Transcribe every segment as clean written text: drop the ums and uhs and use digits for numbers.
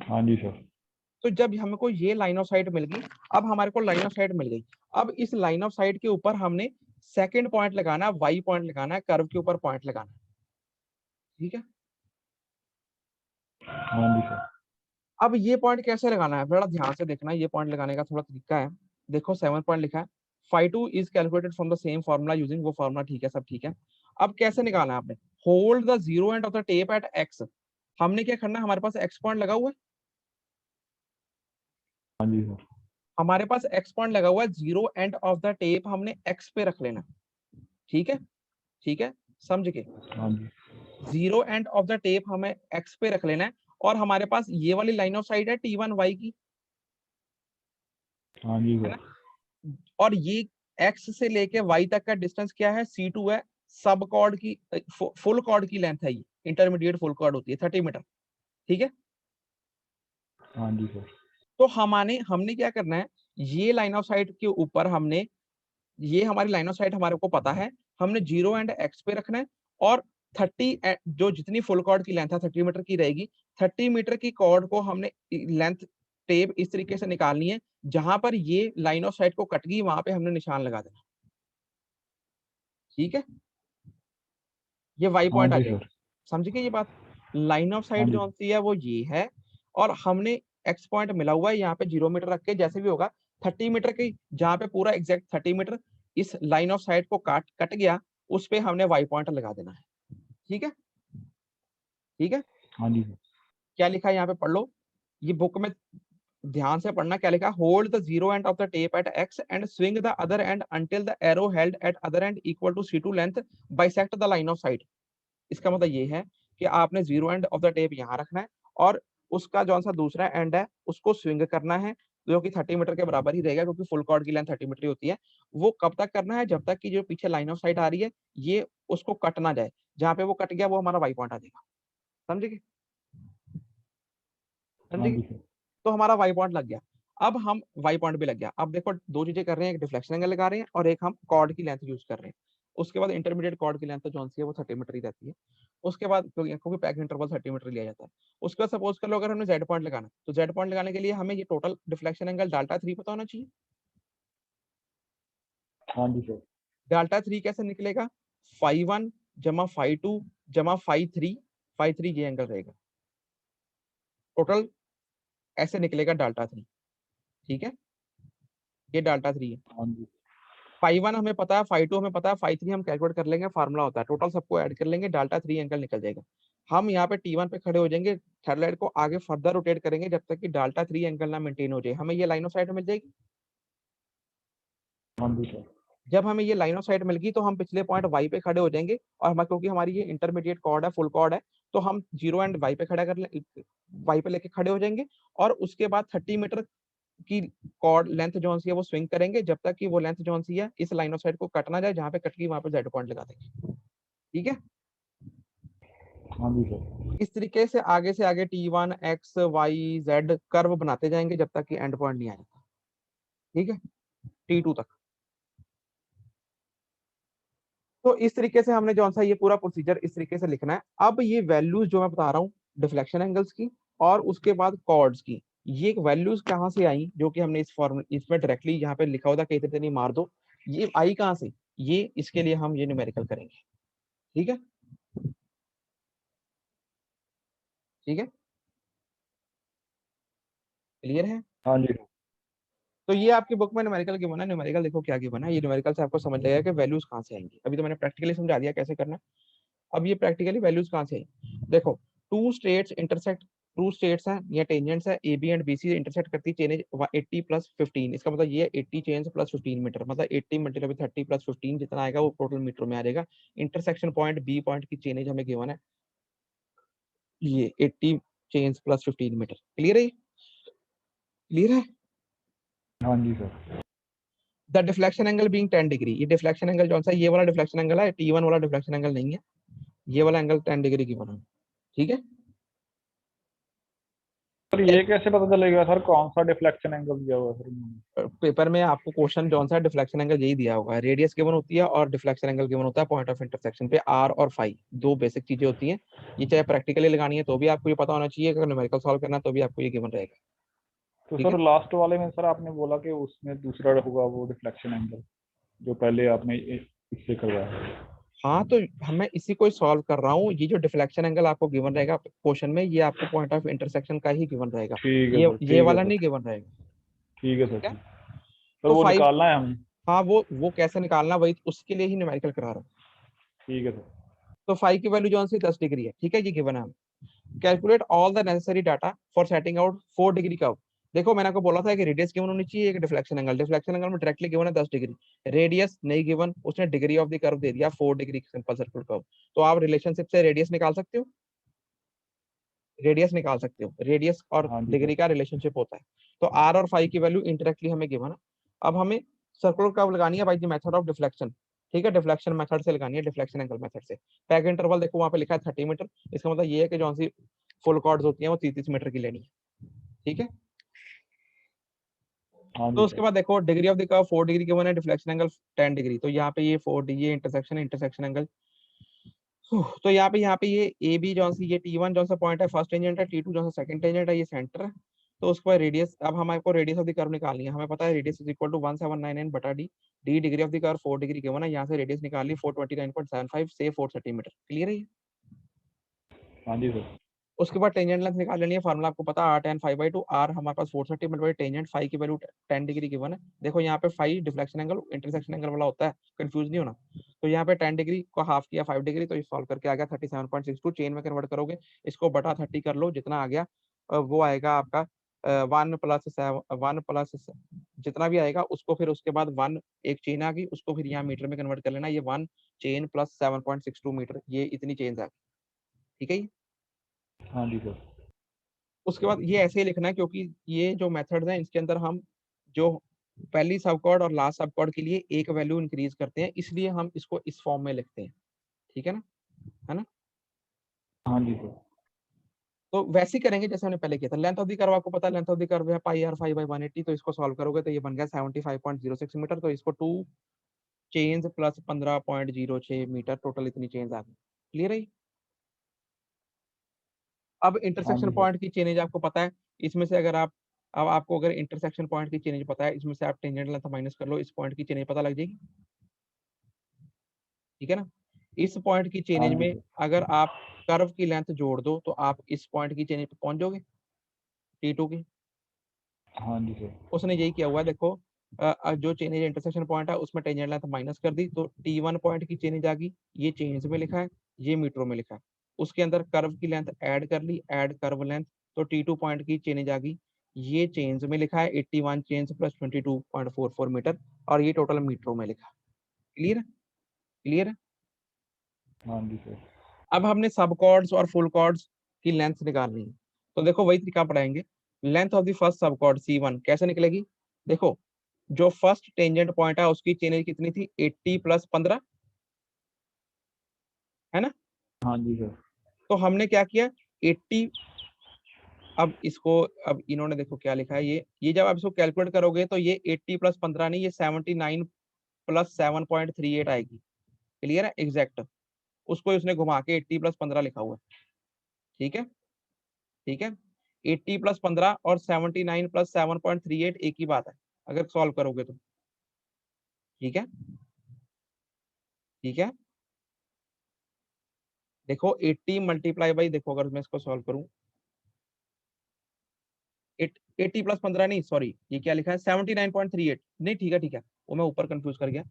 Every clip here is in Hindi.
हाँ जी सर। तो जब हमको ये लाइन ऑफ साइट मिल गई, अब हमारे को लाइन ऑफ साइट मिल गई, अब इस लाइन ऑफ साइट के ऊपर हमने सेकंड पॉइंट लगाना है, वाई पॉइंट लगाना है, कर्व के ऊपर पॉइंट लगाना है। ठीक है, हाँ जी सर। अब ये पॉइंट कैसे लगाना है, बड़ा ध्यान से देखना, ये पॉइंट लगाने का थोड़ा तरीका है। देखो 7 पॉइंट लिखा है, five two is calculated from the same formula using, वो फार्मूला ठीक है, सब ठीक है। अब कैसे निकालना है आपने, hold the zero end of the tape at X. हमने क्या करना है, हमारे पास एक्स पॉइंट लगा हुआ है, हाँ जी सर। हमारे पास एक्स पॉइंट लगा हुआ है, zero end of the tape हमने एक्स पे रख लेना। ठीक है, ठीक है, समझ के, हाँ जी। Zero end of the tape हमें एक्स पे रख लेना है, और हमारे पास ये वाली लाइन ऑफ साइड है T1Y की, हाँ जी है सर। ना, और ये एक्स से लेके वाई तक का डिस्टेंस क्या है, C2 है, सब कॉर्ड की फुल कॉर्ड की लेंथ है, ये इंटरमीडिएट फुल कॉर्ड होती है 30 मीटर। ठीक है, हाँ जी सर। तो हमने हमने क्या करना है, ये लाइन ऑफ साइट के ऊपर हमने, ये हमारी लाइन ऑफ साइट हमारे को पता है, हमने जीरो एंड एक्स पे रखना है, और 30 जो जितनी फुल कॉर्ड की लेंथ है 30 मीटर की रहेगी, 30 मीटर की कॉर्ड को हमने लेंथ टेप इस तरीके से निकालनी है, जहां पर ये लाइन ऑफ साइट को कट गई वहां पे हमने निशान लगा देना। ठीक है, ये वाई हाँ पॉइंट आ जी जाएगा, सर। समझ गए ये बात। लाइन ऑफ हाँ साइट जी जो होती है वो ये है, और हमने एक्स पॉइंट मिला हुआ है यहाँ पे 0 मीटर रख के, जैसे भी होगा 30 मीटर की, जहाँ पे पूरा एग्जैक्ट 30 मीटर इस लाइन ऑफ साइट को काट कट गया, उस पे हमने वाई पॉइंट लगा देना है। ठीक है, ठीक है, हाँ जी सर। क्या लिखा है यहाँ पे पढ़ लो, ये बुक में ध्यान से पढ़ना, क्या लिखा, hold the zero end of the tape at X and swing the other end until the arrow held at other end equal to C2 length bisect the line of sight. इसका मतलब ये है कि आपने zero end of the tape यहाँ रखना है, और उसका जो सा दूसरा एंड है उसको स्विंग करना है, जो कि 30 मीटर के बराबर ही रहेगा, क्योंकि फुल कॉर्ड की लेंथ 30 मीटर होती है। वो कब तक करना है, जब तक कि जो पीछे लाइन ऑफ साइट आ रही है ये उसको कट ना जाए, जहां पे वो कट गया वो हमारा वाई पॉइंट आ जाएगा। समझे, हाँ समझे, जी सर। तो हमारा वाई पॉइंट लग गया। अब हम वाई पॉइंट भी लग गया, अब देखो दो चीजें कर रहे हैं, एक डिफ्लेक्शन एंगल लगा रहे हैं और एक हम कॉर्ड की लेंथ यूज कर रहे हैं। उसके बाद इंटरमीडिएट कॉर्ड की लेंथ तो जो सी है वो 30 मीटर ही रहती है। उसके बाद क्योंकि पैक इंटरवल 30 मीटर लिया जाता है। उसके बाद सपोज कर लो अगर हमें जेड पॉइंट लगाना, तो जेड पॉइंट लगाने के लिए हमें ये टोटल डिफ्लेक्शन एंगल डाल्टा 3 पता होना चाहिए। हाँ जी सर। डाल्टा 3 कैसे निकलेगा, φ1 जमा φ2 जमा φ3, φ3 ये एंगल रहेगा, टोटल ऐसे निकलेगा डाल्टा 3। ठीक है, ये डाल्टा 3 है। हाँ जी। φ1 हमें पता है, φ2 हमें पता है, φ3 हम कैलकुलेट कर लेंगे, फार्मूला होता है, टोटल सबको ऐड कर लेंगे, डाल्टा 3 एंगल निकल जाएगा। हम यहाँ पे T1 पे खड़े हो जाएंगे, थर्ड लाइट को आगे फर्दर रोटेट करेंगे जब तक कि डाल्टा 3 एंगल ना मेंटेन हो जाए, हमें ये लाइन ऑफ साइट मिल जाएगी। हाँ जी सर। जब हमें ये लाइन ऑफ साइट मिल गई तो हम पिछले पॉइंट वाई पे खड़े हो जाएंगे, और हम क्योंकि हमारी ये इंटरमीडिएट कॉर्ड है, फुल कॉर्ड है, तो हम जीरो एंड वाई पे खड़ा कर ले, वाई पे लेके खड़े हो जाएंगे, और उसके बाद 30 मीटर की कॉर्ड लेंथ जो सी है वो स्विंग करेंगे, जब तक कि वो लेंथ जो सी है इस लाइन ऑफ साइट को कट ना जाए, जहां पे कट गई वहां पे जेड पॉइंट लगा देंगे। ठीक है, हाँ जी सर। इस तरीके से आगे T1 X Y Z curve बनाते जाएंगे जब तक कि एंड पॉइंट नहीं आ जाता। ठीक है, T2 तक। तो इस तरीके से हमने जो सा ये पूरा प्रोसीजर इस तरीके से लिखना है। अब ये वैल्यूज जो मैं बता रहा हूँ डिफ्लेक्शन एंगल्स की और उसके बाद कॉर्ड्स की, ये वैल्यूज कहाँ से आई, जो कि हमने इस फॉर्म इसमें डायरेक्टली यहाँ पे लिखा होता कि इतनी मार दो, ये आई कहाँ से, ये इसके लिए हम ये न्यूमेरिकल करेंगे। ठीक है, ठीक है, क्लियर है। हाँ जी। तो ये आपकी बुक में न्यूमेरिकल गिवन है, न्यूमेरिकल देखो क्या गिवन है, ये न्यूमेरिकल से आपको समझ लगेगा कि वैल्यूज कहाँ से आएंगी। अभी तो मैंने प्रैक्टिकली समझा दिया कैसे करना है, अब ये प्रैक्टिकली वैल्यूज कहाँ से आई। देखो two states intersect, two states हैं या टेंजेंट्स है, A B and B C intersect करती चेन 80 प्लस 15, इसका मतलब ये 80 चेन प्लस 15 मीटर, मतलब 80 मल्टीप्लाई 30 प्लस 15 जितना आएगा वो टोटल मीटर में आ जाएगा। इंटरसेक्शन पॉइंट बी पॉइंट की चेनेज हमें गिवन है, ये 80 चेन प्लस 15 मीटर। क्लियर है, क्लियर है। हाँ जी sir. The deflection angle being 10 degree, ये डिफ्लेक्शन एंगल जो सा ये वाला डिफ्लेक्शन एंगल है, T1 वाला डिफ्लेक्शन एंगल नहीं है, ये वाला एंगल 10 डिग्री की बना। ठीक है, सर ये कैसे पता चलेगा सर कौन सा डिफ्लेक्शन एंगल दिया हुआ है सर इन्होंने? पेपर में आपको क्वेश्चन जौन सा डिफ्लेक्शन एंगल यही दिया होगा, रेडियस गिवन होती है और डिफ्लेक्शन एंगल गिवन होता है पॉइंट ऑफ इंटरसेक्शन पे, आर और फाई दो बेसिक चीजें होती हैं। ये चाहे प्रैक्टिकली लगानी है तो भी आपको ये पता होना चाहिए, अगर न्यूमेरिकल सॉल्व करना है तो भी आपको ये गिवन रहेगा। तो ठीक है, सर लास्ट वाले में सर आपने बोला कि उसमें दूसरा होगा वो डिफ्लेक्शन एंगल जो पहले आपने इससे करवाया। हाँ तो मैं इसी को सॉल्व कर रहा हूँ। ये जो डिफ्लेक्शन एंगल आपको गिवन रहेगा क्वेश्चन में, ये आपको पॉइंट ऑफ इंटरसेक्शन का ही गिवन रहेगा, ठीक है ये सर, ये ठीक है वाला सर, नहीं गिवन रहेगा। ठीक है सर, ठीक है, ठीक। सर तो वो फाइव, निकालना है हमें। हाँ वो कैसे निकालना, वही उसके लिए ही न्यूमेरिकल करा रहा हूँ। ठीक है सर। तो फाइव की वैल्यू जो सी 10 डिग्री है, ठीक है, ये गिवन है। Calculate all the necessary data for setting out 4 degree curve. देखो मैंने आपको बोला था कि रेडियस गिवन होनी चाहिए, एक डिफ्लेक्शन एंगल, डिफ्लेक्शन एंगल में डायरेक्टली गिवन है 10 डिग्री, रेडियस नहीं गिवन, उसने डिग्री ऑफ द कर्व दे दिया 4 डिग्री सिंपल सर्कुलर कर्व। तो आप रिलेशनशिप से रेडियस निकाल सकते हो, रेडियस निकाल सकते हो, रेडियस और हाँ जी सर। डिग्री का रिलेशनशिप होता है। तो आर और फाई की वैल्यू इंटरेक्टली हमें गिवन है। अब हमें सर्कुलर कर्व लगानी है by the method of deflection. ठीक है, डिफ्लेक्शन मेथड से लगानी है, डिफ्लेक्शन एंगल मेथड से। पैक इंटरवल देखो वहां पे लिखा है 30 मीटर, इसका मतलब ये है कि जो सी फुल कॉर्ड्स होती हैं वो 30 मीटर की लेनी है। ठीक है, हाँ तो जी उसके सर। बाद देखो degree of the curve 4 degree given है, डिफ्लेक्शन एंगल 10 डिग्री, तो यहाँ पे ये 4 ये इंटरसेक्शन एंगल। तो यहाँ पे ये ए बी जो सी ये T1 जो सा पॉइंट है फर्स्ट टेंजेंट है, T2 जो सा सेकंड टेंजेंट है, ये सेंटर है। तो उसके बाद रेडियस, अब हमारे रेडियस ऑफ द कर्व निकालनी है। हमें पता है रेडियस इज इक्वल टू 1799 बटा D, D degree of the curve 4 degree given है, यहाँ से रेडियस निकाल ली 429.75 से 430 मीटर। क्लियर है ये? हाँ जी सर। उसके बाद टेंजेंट लेंथ निकाल लेनी है, फार्मूला आपको पता है R ten five by two, R हमारे पास 430 मीटर, टेंजेंट फाइव की वैल्यू 10 डिग्री गिवन है। देखो यहाँ पे five deflection angle intersection angle वाला होता है, कंफ्यूज नहीं होना। तो यहाँ पे 10 डिग्री को हाफ किया 5 डिग्री, तो ये सॉल्व करके आ गया 37.62, चेन में कन्वर्ट करोगे इसको बटा 30 कर लो, जितना आ गया वो आएगा आपका 1 प्लस जितना भी आएगा उसको फिर उसके बाद 1 एक चेन आ गई, उसको फिर यहाँ मीटर में कन्वर्ट कर लेना, ये 1 चेन प्लस 7.62 मीटर, ये इतनी चेन आ गई। ठीक है, हाँ जी सर। उसके बाद ये ऐसे ही लिखना है, क्योंकि ये जो मेथड्स हैं इसके अंदर हम जो पहली सब कॉर्ड और लास्ट सब कॉर्ड के लिए एक वैल्यू इंक्रीज करते हैं, इसलिए हम इसको इस फॉर्म में लिखते हैं। ठीक है ना? हाँ जी सर। तो वैसे ही करेंगे जैसे हमने पहले किया था। लेंथ ऑफ द कर्व आपको पता है, लेंथ ऑफ द कर्व है पाई आर 5/180, तो इसको सॉल्व करोगे तो ये बन गया 75.06 मीटर, तो इसको 2 चेन्स प्लस 15.06 मीटर, टोटल इतनी चेन्स आ गई। क्लियर है? अब हाँ इंटरसेक्शन जी सर। पॉइंट की चेनेज आपको पता है, इसमें से अगर आप, अब आपको अगर इंटरसेक्शन पॉइंट की चेनेज पता है, इसमें से आप टेंजेंट लेंथ माइनस कर लो, इस पॉइंट की चेनेज पता लग जाएगी। ठीक है ना? इस पॉइंट की हाँ चेनेज जी में सर। अगर आप कर्व की लेंथ जोड़ दो तो आप इस पॉइंट की चेनेज पे पहुंच जाओगे, T2 की। हाँ जी सर। उसने यही किया हुआ है, देखो जो चेनेज इंटरसेक्शन पॉइंट है उसमें टेंजेंट लेंथ माइनस कर दी, तो T1 पॉइंट की चेनेज आ गई, ये चेन्स में लिखा है, ये मीटरों में लिखा है। उसके अंदर कर्व की लेंथ ऐड कर ली, ऐड कर्व लेंथ, तो T2 पॉइंट की चेनेज आ गई, ये चेन्स में लिखा है 81 चेन्स प्लस 22.44 मीटर, और ये टोटल मीटरों में लिखा है। क्लियर है? क्लियर है? हाँ जी सर। अब हमने सब कॉर्ड्स और फुल कॉर्ड्स की लेंथ निकालनी है, तो देखो वही तरीका पढ़ाएंगे। लेंथ ऑफ द फर्स्ट सब कॉर्ड C1 कैसे निकलेगी? देखो जो फर्स्ट टेंजेंट पॉइंट है उसकी चेनेज कितनी थी, 80 प्लस 15, है ना? हाँ जी सर। तो हमने क्या किया, 80, अब इसको, अब इन्होंने देखो क्या लिखा है, ये जब आप इसको कैलकुलेट करोगे तो ये 80 प्लस 15 नहीं, ये 79 प्लस 7.38 आएगी। क्लियर है? एग्जैक्ट उसको उसने घुमा के 80 प्लस 15 लिखा हुआ है। ठीक है, ठीक है, 80 प्लस 15 और 79 प्लस 7.38 एक ही बात है अगर सॉल्व करोगे तो। ठीक है, ठीक है, देखो 80 मल्टीप्लाई बाई, देखो अगर मैं इसको सॉल्व करूं, 80 प्लस 15 नहीं, सॉरी ये क्या लिखा है 79.38, नहीं ठीक है ठीक है, वो मैं ऊपर कंफ्यूज कर गया।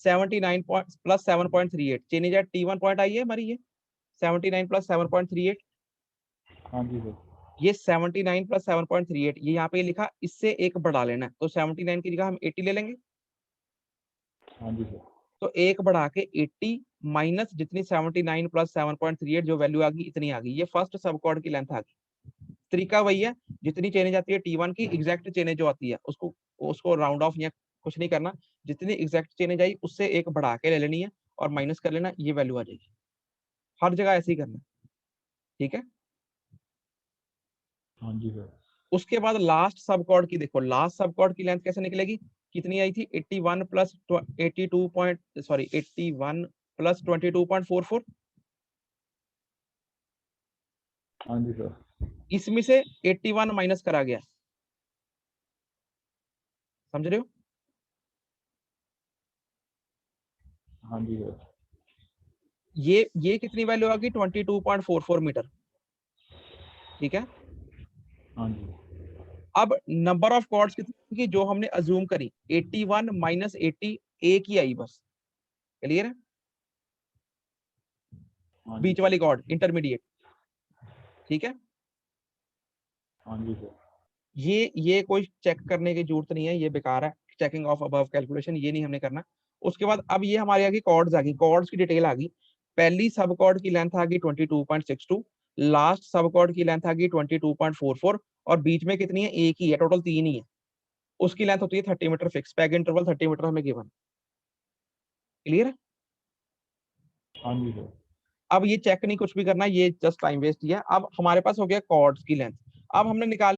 79 प्लस 7.38 चेंज है, T1 पॉइंट आई है हमारी, ये 79 प्लस 7.38, हाँ जी सर। ये 79 प्लस 7.38, ये यहाँ पे लिखा, इससे एक बढ़ा लेना है, तो 79 की जगह हम 80 ले लेंगे, हाँ जी सर। तो एक बढ़ा के 80 माइनस जितनी 79 प्लस 7.38 जो वैल्यू आ गई इतनी आ गई, ये फर्स्ट सब कॉर्ड की लेंथ आ गई। तरीका वही है, जितनी चेनेज आती है T1 की एग्जैक्ट चेनेज जो आती है उसको उसको राउंड ऑफ या कुछ नहीं करना, जितनी एग्जैक्ट चेनेज आई उससे एक बढ़ा के ले लेनी है और माइनस कर लेना, ये वैल्यू आ जाएगी। हर जगह ऐसे ही करना। ठीक है, हाँ जी सर। उसके बाद लास्ट सब कॉर्ड की देखो, लास्ट सब कॉर्ड की लेंथ कैसे निकलेगी, कितनी आई थी 81 प्लस 82 पॉइंट सॉरी 81 प्लस 22.44, हाँ जी सर। इसमें से 81 माइनस करा गया, समझ रहे हो? हाँ जी सर। ये कितनी वैल्यू आ गई 22.44 मीटर, ठीक है। हाँ जी। अब नंबर ऑफ कॉर्ड्स कितनी की जो हमने अज्यूम करी, 81 माइनस 80, एक ही आई बस, क्लियर है? हाँ जी बीच सर। वाली कॉर्ड इंटरमीडिएट, ठीक है। हाँ जी सर। ये कोई चेक करने की जरूरत नहीं है, ये बेकार है, चेकिंग ऑफ अबव कैलकुलेशन ये नहीं हमने करना। उसके बाद अब ये हमारे आगे कॉर्ड्स आ गई, कॉर्ड्स की डिटेल आ गई। पहली सब कॉर्ड की लेंथ आ गई 22.62, लास्ट सब कॉर्ड की लेंथ आ गई 22.44, और बीच में कितनी है, एक ही है, टोटल 3 ही है। उसकी लेंथ होती है 30 meter fix, peg interval 30 meter हमें गिवन, क्लियर है? हाँ जी सर। अब ये चेक नहीं कुछ भी करना, ये जस्ट टाइम वेस्ट ही है। अब हमारे पास हो गया कॉर्ड्स की लेंथ, अब हमने निकाल